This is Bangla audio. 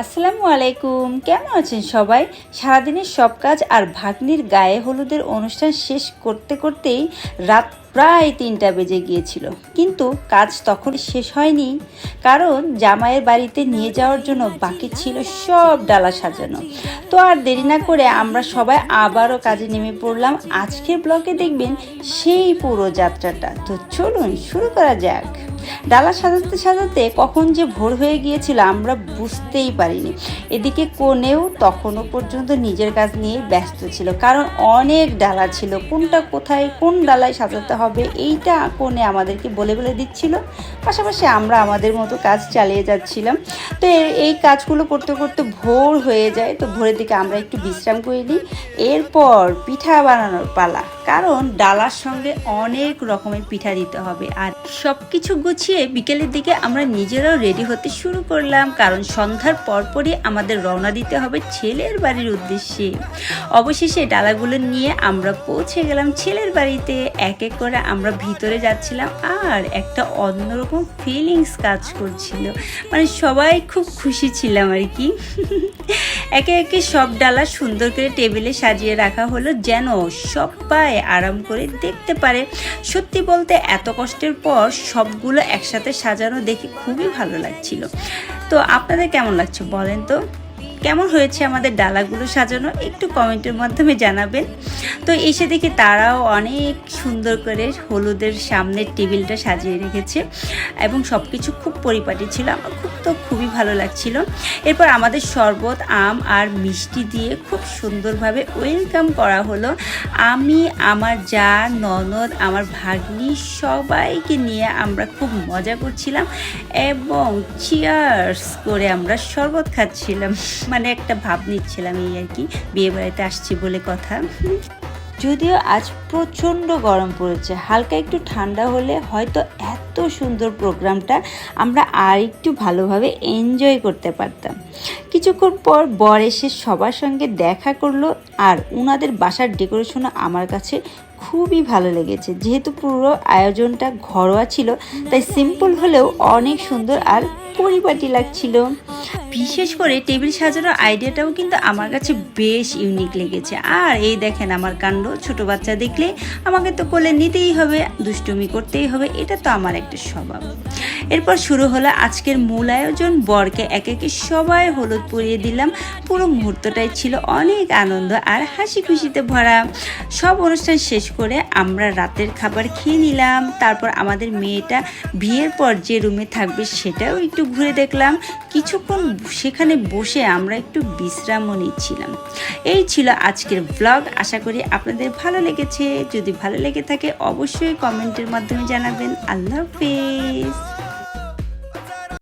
আসসালামু আলাইকুম, কেমন আছেন সবাই? সারাদিনের সব কাজ আর ভাগ্নির গায়ে হলুদের অনুষ্ঠান শেষ করতে করতেই রাত প্রায় 3টা বেজে গিয়েছিল। কিন্তু কাজ তখন শেষ হয়নি, কারণ জামাইয়ের বাড়িতে নিয়ে যাওয়ার জন্য বাকি ছিল সব ডালা সাজানো। তো আর দেরি না করে আমরা সবাই আবারও কাজে নেমে পড়লাম। আজকের ব্লগে দেখবেন সেই পুরো যাত্রাটা। তো চলুন শুরু করা যাক। ডালা সাজাতে সাজাতে কখন যে ভোর হয়ে গিয়েছিল আমরা বুঝতেই পারিনি। এদিকে কোনেও তখনও পর্যন্ত নিজের কাজ নিয়ে ব্যস্ত ছিল, কারণ অনেক ডালা ছিল। কোনটা কোথায় কোন ডালায় সাজাতে হবে এইটা কোনে আমাদেরকে বলে বলে দিচ্ছিল। পাশাপাশি আমরা আমাদের মতো কাজ চালিয়ে যাচ্ছিলাম। তো এই কাজগুলো করতে করতে ভোর হয়ে যায়। তো ভোরের দিকে আমরা একটু বিশ্রাম করে নিই। এরপর পিঠা বানানোর পালা, কারণ ডালার সঙ্গে অনেক রকমের পিঠা দিতে হবে। আর সব কিছু গুছিয়ে বিকেলের দিকে আমরা নিজেরাও রেডি হতে শুরু করলাম, কারণ সন্ধ্যার পরপরই আমাদের রওনা দিতে হবে ছেলের বাড়ির উদ্দেশ্যে। অবশেষে ডালাগুলো নিয়ে আমরা পৌঁছে গেলাম ছেলের বাড়িতে। এক এক করে আমরা ভিতরে যাচ্ছিলাম, আর একটা অন্যরকম ফিলিংস কাজ করছিল। মানে সবাই খুব খুশি ছিলাম আর কি। একে একে সব ডালা সুন্দর করে টেবিলে সাজিয়ে রাখা হলো, যেন সবাই আরাম করে দেখতে পারে। সত্যি বলতে এত কষ্টের পর সবগুলো একসাথে সাজানো দেখে খুবই ভালো লাগছিল। তো আপনাদের কেমন লাগছে বলেন তো? কেমন হয়েছে আমাদের ডালাগুলো সাজানো, একটু কমেন্টের মাধ্যমে জানাবেন। তো এসে দেখি তারাও অনেক সুন্দর করে হলুদের সামনের টেবিলটা সাজিয়ে রেখেছে, এবং সব কিছু খুব পরিপাটি ছিল। আমার খুবই ভালো লাগছিল। এরপর আমাদের শরবত, আম আর মিষ্টি দিয়ে খুব সুন্দরভাবে ওয়েলকাম করা হলো। আমি, আমার যা, ননদ, আমার ভাগ্নি সবাইকে নিয়ে আমরা খুব মজা করছিলাম, এবং চিয়ার্স করে আমরা শরবত খাচ্ছিলাম। মানে একটা ভাব নিচ্ছিলাম, এই আর কি, বিয়ে বাড়িতে আসছি বলে কথা। যদিও আজ প্রচণ্ড গরম পড়েছে, হালকা একটু ঠান্ডা হলে হয়তো এত সুন্দর প্রোগ্রামটা আমরা আর একটু ভালোভাবে এনজয় করতে পারতাম। কিছুক্ষণ পর বর এসে সবার সঙ্গে দেখা করলো, আর ওনাদের বাসার ডেকোরেশনও আমার কাছে খুবই ভালো লেগেছে। যেহেতু পুরো আয়োজনটা ঘরোয়া ছিল, তাই সিম্পল হলেও অনেক সুন্দর আর পরিপাটি লাগছিল। বিশেষ করে টেবিল সাজানোর আইডিয়াটাও কিন্তু আমার কাছে বেশ ইউনিক লেগেছে। আর এই দেখেন আমার কাণ্ড, ছোট বাচ্চা দেখলে আমাকে তো কোলে নিতেই হবে, দুষ্টুমি করতেই হবে, এটা তো আমার একটা স্বভাব। এরপর শুরু হলো আজকের মূল আয়োজন। বরকে একে একে সবাই হলুদ পরিয়ে দিলাম। পুরো মুহূর্তটাই ছিল অনেক আনন্দ আর হাসি খুশিতে ভরা। সব অনুষ্ঠান শেষ করে আমরা রাতের খাবার খেয়ে নিলাম। তারপর আমাদের মেয়েটা বিয়ের পর যে রুমে থাকবে সেটাও একটু ঘুরে দেখলাম। কিছুক্ষণ সেখানে বসে আমরা একটু বিশ্রামও নিচ্ছিলাম। এই ছিল আজকের ব্লগ। আশা করি আপনাদের ভালো লেগেছে। যদি ভালো লেগে থাকে অবশ্যই কমেন্টের মাধ্যমে জানাবেন। আল্লাহ হাফেজ।